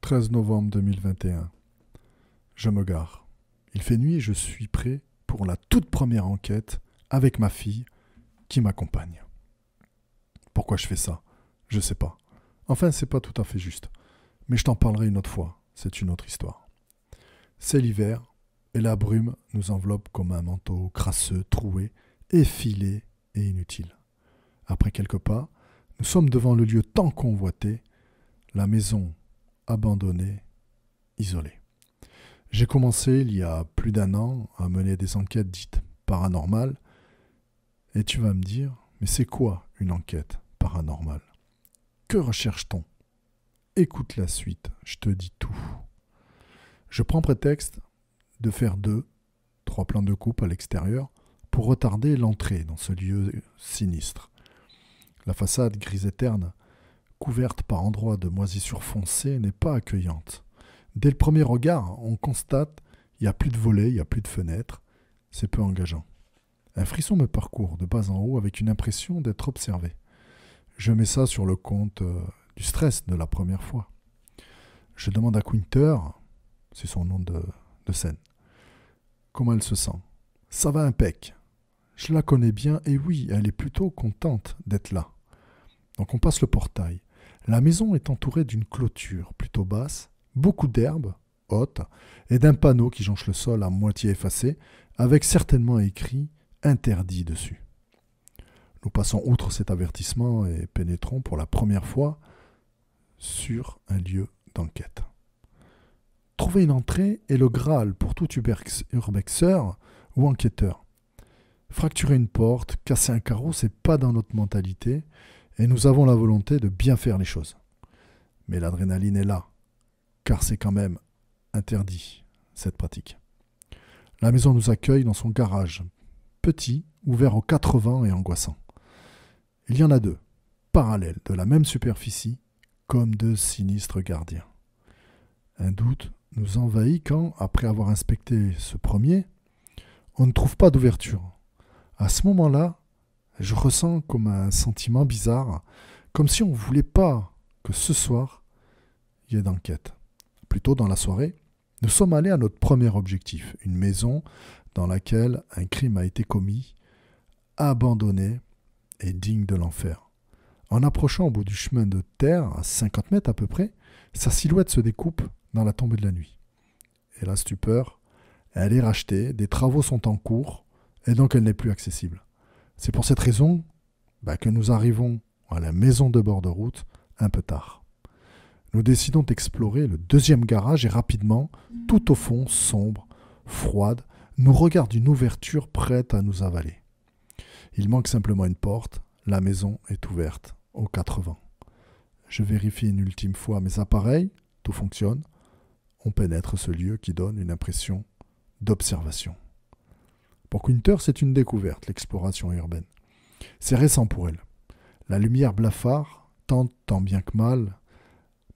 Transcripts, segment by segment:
13 novembre 2021. Je me gare. Il fait nuit et je suis prêt pour la toute première enquête avec ma fille qui m'accompagne. Pourquoi je fais ça? Je sais pas. Enfin, c'est pas tout à fait juste. Mais je t'en parlerai une autre fois. C'est une autre histoire. C'est l'hiver et la brume nous enveloppe comme un manteau crasseux, troué, effilé et inutile. Après quelques pas, nous sommes devant le lieu tant convoité, la maison abandonnée, isolée. J'ai commencé il y a plus d'un an à mener des enquêtes dites paranormales. Et tu vas me dire, mais c'est quoi une enquête paranormale? Que recherche-t-on? Écoute la suite, je te dis tout. Je prends prétexte de faire 3 plans de coupe à l'extérieur pour retarder l'entrée dans ce lieu sinistre. La façade grise et terne, couverte par endroits de moisissures foncées, n'est pas accueillante. Dès le premier regard, on constate qu'il n'y a plus de volets, il n'y a plus de fenêtres. C'est peu engageant. Un frisson me parcourt de bas en haut avec une impression d'être observé. Je mets ça sur le compte du stress de la première fois. Je demande à Quinter, c'est son nom de scène, comment elle se sent. Ça va impec. Je la connais bien et oui, elle est plutôt contente d'être là. Donc on passe le portail. La maison est entourée d'une clôture plutôt basse, beaucoup d'herbes hautes et d'un panneau qui jonche le sol à moitié effacé, avec certainement écrit « Interdit » dessus. Nous passons outre cet avertissement et pénétrons pour la première fois sur un lieu d'enquête. Trouver une entrée est le Graal pour tout urbexeur ou enquêteur. Fracturer une porte, casser un carreau, c'est pas dans notre mentalité et nous avons la volonté de bien faire les choses. Mais l'adrénaline est là, car c'est quand même interdit, cette pratique. La maison nous accueille dans son garage, petit, ouvert aux 4 vents et angoissant. Il y en a 2, parallèles, de la même superficie, comme 2 sinistres gardiens. Un doute nous envahit quand, après avoir inspecté ce premier, on ne trouve pas d'ouverture. À ce moment-là, je ressens comme un sentiment bizarre, comme si on ne voulait pas que ce soir, il y ait d'enquête. Plus tôt dans la soirée, nous sommes allés à notre premier objectif, une maison dans laquelle un crime a été commis, abandonnée et digne de l'enfer. En approchant au bout du chemin de terre, à 50 mètres à peu près, sa silhouette se découpe dans la tombée de la nuit. Et la stupeur, elle est rachetée, des travaux sont en cours, et donc elle n'est plus accessible. C'est pour cette raison que nous arrivons à la maison de bord de route un peu tard. Nous décidons d'explorer le 2e garage et rapidement, tout au fond, sombre, froide, nous regarde une ouverture prête à nous avaler. Il manque simplement une porte, la maison est ouverte aux 4 vents. Je vérifie une ultime fois mes appareils, tout fonctionne. On pénètre ce lieu qui donne une impression d'observation. Pour Quinter, c'est une découverte, l'exploration urbaine. C'est récent pour elle. La lumière blafard tente tant bien que mal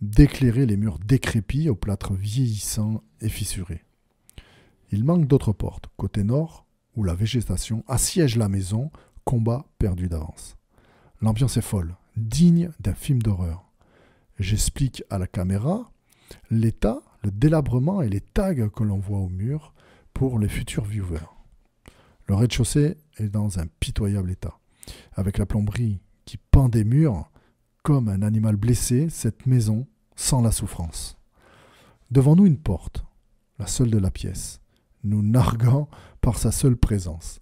d'éclairer les murs décrépits au plâtre vieillissant et fissuré. Il manque d'autres portes, côté nord, où la végétation assiège la maison, combat perdu d'avance. L'ambiance est folle, digne d'un film d'horreur. J'explique à la caméra l'état, le délabrement et les tags que l'on voit au mur pour les futurs viewers. Le rez-de-chaussée est dans un pitoyable état. Avec la plomberie qui pend des murs, comme un animal blessé, cette maison sent la souffrance. Devant nous une porte, la seule de la pièce, nous narguant par sa seule présence.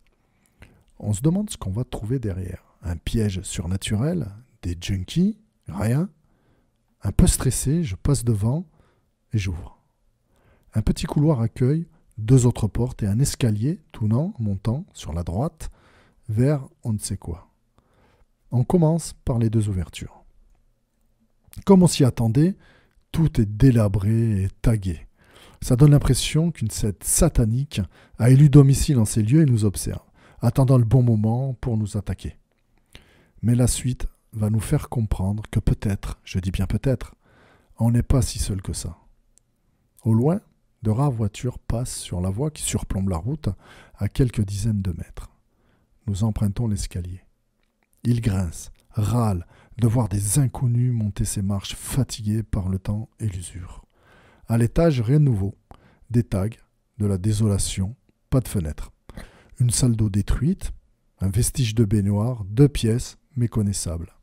On se demande ce qu'on va trouver derrière. Un piège surnaturel, des junkies, rien. Un peu stressé, je passe devant et j'ouvre. Un petit couloir accueille 2 autres portes et un escalier tournant, montant sur la droite vers on ne sait quoi. On commence par les 2 ouvertures. Comme on s'y attendait, tout est délabré et tagué. Ça donne l'impression qu'une secte satanique a élu domicile en ces lieux et nous observe, attendant le bon moment pour nous attaquer. Mais la suite va nous faire comprendre que peut-être, je dis bien peut-être, on n'est pas si seul que ça. Au loin, de rares voitures passent sur la voie qui surplombe la route à quelques dizaines de mètres. Nous empruntons l'escalier. Il grince, râle de voir des inconnus monter ces marches fatigués par le temps et l'usure. À l'étage, rien de nouveau. Des tags, de la désolation, pas de fenêtre. Une salle d'eau détruite, un vestige de baignoire, 2 pièces méconnaissables.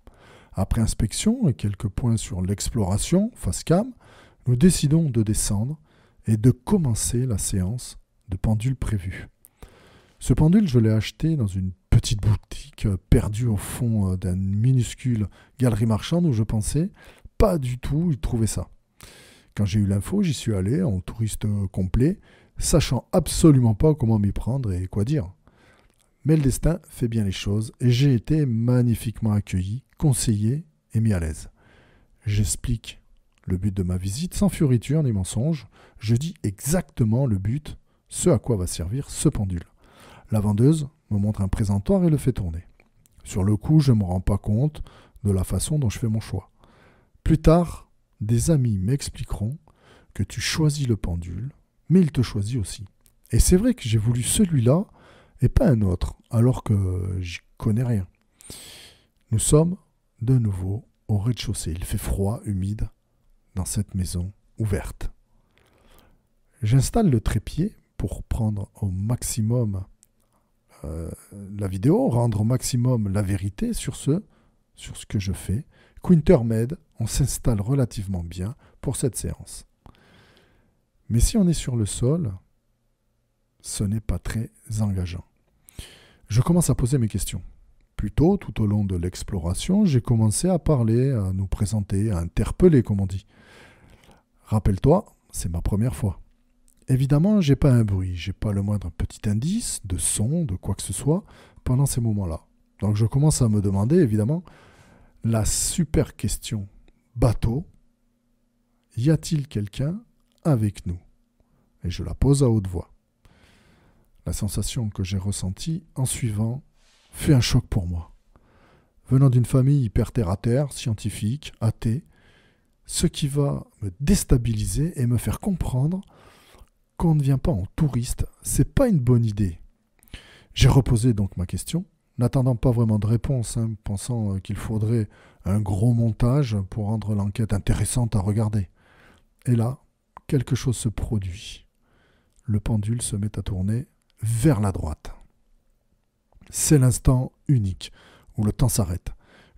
Après inspection et quelques points sur l'exploration, face cam, nous décidons de descendre et de commencer la séance de pendule prévue. Ce pendule, je l'ai acheté dans une petite boutique perdue au fond d'une minuscule galerie marchande où je pensais pas du tout y trouver ça. Quand j'ai eu l'info, j'y suis allé en touriste complet, sachant absolument pas comment m'y prendre et quoi dire. Mais le destin fait bien les choses et j'ai été magnifiquement accueilli, conseillé et mis à l'aise. J'explique le but de ma visite sans fioriture ni mensonge. Je dis exactement le but, ce à quoi va servir ce pendule. La vendeuse me montre un présentoir et le fait tourner. Sur le coup, je ne me rends pas compte de la façon dont je fais mon choix. Plus tard, des amis m'expliqueront que tu choisis le pendule, mais il te choisit aussi. Et c'est vrai que j'ai voulu celui-là et pas un autre, alors que j'y connais rien. Nous sommes de nouveau au rez-de-chaussée. Il fait froid, humide, dans cette maison ouverte. J'installe le trépied pour prendre au maximum la vidéo, rendre au maximum la vérité sur ce que je fais. Quinter m'aide, on s'installe relativement bien pour cette séance. Mais si on est sur le sol, ce n'est pas très engageant. Je commence à poser mes questions. Plus tôt, tout au long de l'exploration, j'ai commencé à parler, à nous présenter, à interpeller, comme on dit. Rappelle-toi, c'est ma première fois. Évidemment, j'ai pas un bruit, j'ai pas le moindre petit indice de son, de quoi que ce soit, pendant ces moments-là. Donc je commence à me demander, évidemment, la super question bateau, y a-t-il quelqu'un avec nous? Et je la pose à haute voix. La sensation que j'ai ressentie en suivant fait un choc pour moi. Venant d'une famille hyper terre-à-terre, scientifique, athée, ce qui va me déstabiliser et me faire comprendre qu'on ne vient pas en touriste, c'est pas une bonne idée. J'ai reposé donc ma question, n'attendant pas vraiment de réponse, pensant qu'il faudrait un gros montage pour rendre l'enquête intéressante à regarder. Et là, quelque chose se produit. Le pendule se met à tourner vers la droite. C'est l'instant unique où le temps s'arrête.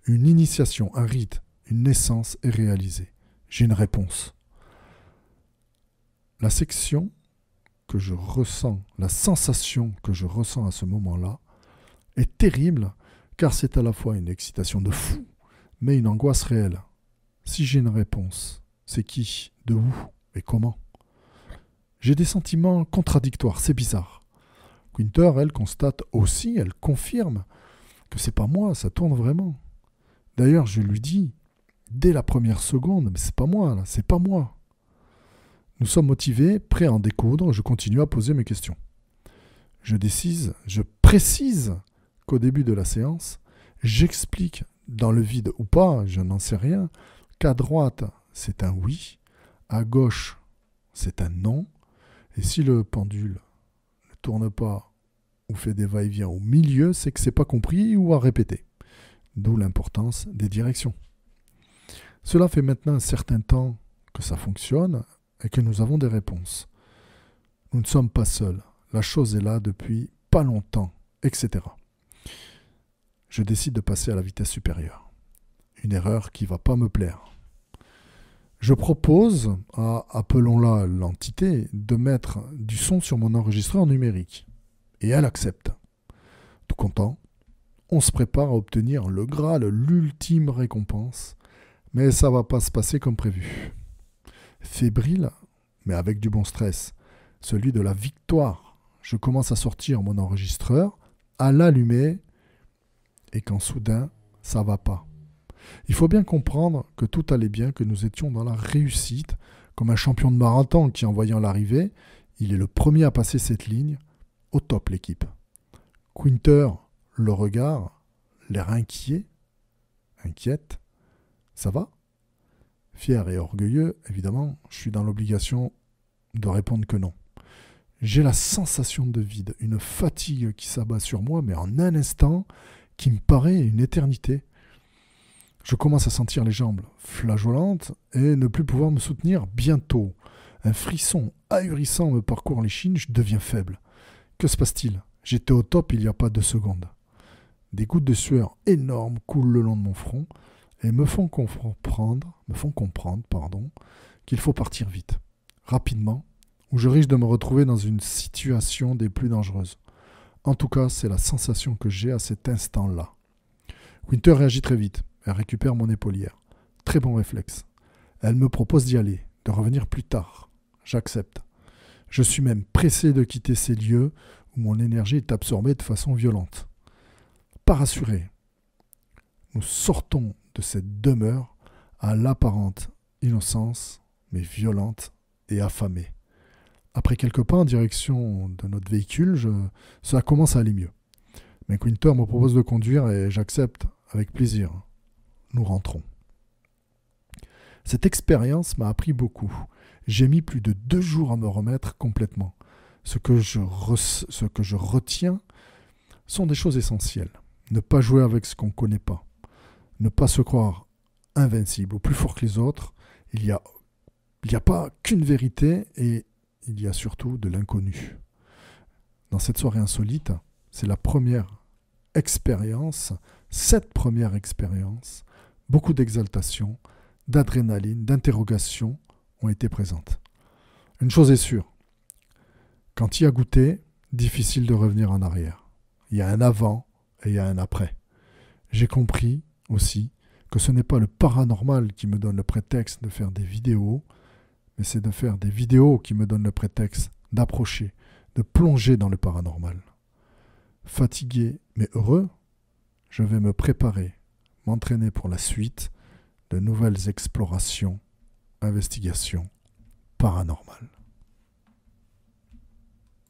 Une initiation, un rite, une naissance est réalisée. J'ai une réponse. La section que je ressens, la sensation que je ressens à ce moment-là est terrible car c'est à la fois une excitation de fou mais une angoisse réelle. Si j'ai une réponse, c'est qui, de où et comment? J'ai des sentiments contradictoires, c'est bizarre. Quinter, elle, constate aussi, elle confirme que c'est pas moi, ça tourne vraiment. D'ailleurs, je lui dis, dès la première seconde, mais c'est pas moi, là, c'est pas moi. Nous sommes motivés, prêts à en découdre, je continue à poser mes questions. Je précise qu'au début de la séance, j'explique, dans le vide ou pas, je n'en sais rien, qu'à droite, c'est un oui, à gauche, c'est un non, et si le pendule ne tourne pas ou fait des va-et-vient au milieu, c'est que c'est pas compris ou à répéter. D'où l'importance des directions. Cela fait maintenant un certain temps que ça fonctionne et que nous avons des réponses. Nous ne sommes pas seuls. La chose est là depuis pas longtemps, etc. Je décide de passer à la vitesse supérieure. Une erreur qui ne va pas me plaire. Je propose à, appelons-la l'entité, de mettre du son sur mon enregistreur numérique. Et elle accepte. Tout content, on se prépare à obtenir le Graal, l'ultime récompense, mais ça va pas se passer comme prévu. Fébrile, mais avec du bon stress, celui de la victoire. Je commence à sortir mon enregistreur, à l'allumer, et quand soudain, ça va pas. Il faut bien comprendre que tout allait bien, que nous étions dans la réussite, comme un champion de marathon qui, en voyant l'arrivée, il est le premier à passer cette ligne, au top l'équipe. Quinter, le regard, l'air inquiète, ça va? Fier et orgueilleux, évidemment, je suis dans l'obligation de répondre que non. J'ai la sensation de vide, une fatigue qui s'abat sur moi, mais en un instant, qui me paraît une éternité. Je commence à sentir les jambes flageolantes et ne plus pouvoir me soutenir bientôt. Un frisson ahurissant me parcourt l'échine, je deviens faible. Que se passe-t-il? J'étais au top il n'y a pas 2 secondes. Des gouttes de sueur énormes coulent le long de mon front et me font comprendre, qu'il faut partir vite, rapidement, ou je risque de me retrouver dans une situation des plus dangereuses. En tout cas, c'est la sensation que j'ai à cet instant-là. Winter réagit très vite. Elle récupère mon épaulière. Très bon réflexe. Elle me propose d'y aller, de revenir plus tard. J'accepte. Je suis même pressé de quitter ces lieux où mon énergie est absorbée de façon violente. Pas rassuré. Nous sortons de cette demeure à l'apparente innocence, mais violente et affamée. Après quelques pas en direction de notre véhicule, cela commence à aller mieux. Mais Winter me propose de conduire et j'accepte avec plaisir. Nous rentrons. Cette expérience m'a appris beaucoup. J'ai mis plus de 2 jours à me remettre complètement. Ce que je retiens sont des choses essentielles. Ne pas jouer avec ce qu'on ne connaît pas. Ne pas se croire invincible ou plus fort que les autres. Il n'y a pas qu'une vérité et il y a surtout de l'inconnu. Dans cette soirée insolite, c'est la première expérience, cette première expérience, beaucoup d'exaltation, d'adrénaline, d'interrogation ont été présentes. Une chose est sûre, quand il y a goûté, difficile de revenir en arrière. Il y a un avant et il y a un après. J'ai compris aussi que ce n'est pas le paranormal qui me donne le prétexte de faire des vidéos, mais c'est de faire des vidéos qui me donnent le prétexte d'approcher, de plonger dans le paranormal. Fatigué mais heureux, je vais me préparer, m'entraîner pour la suite de nouvelles explorations, investigations paranormales.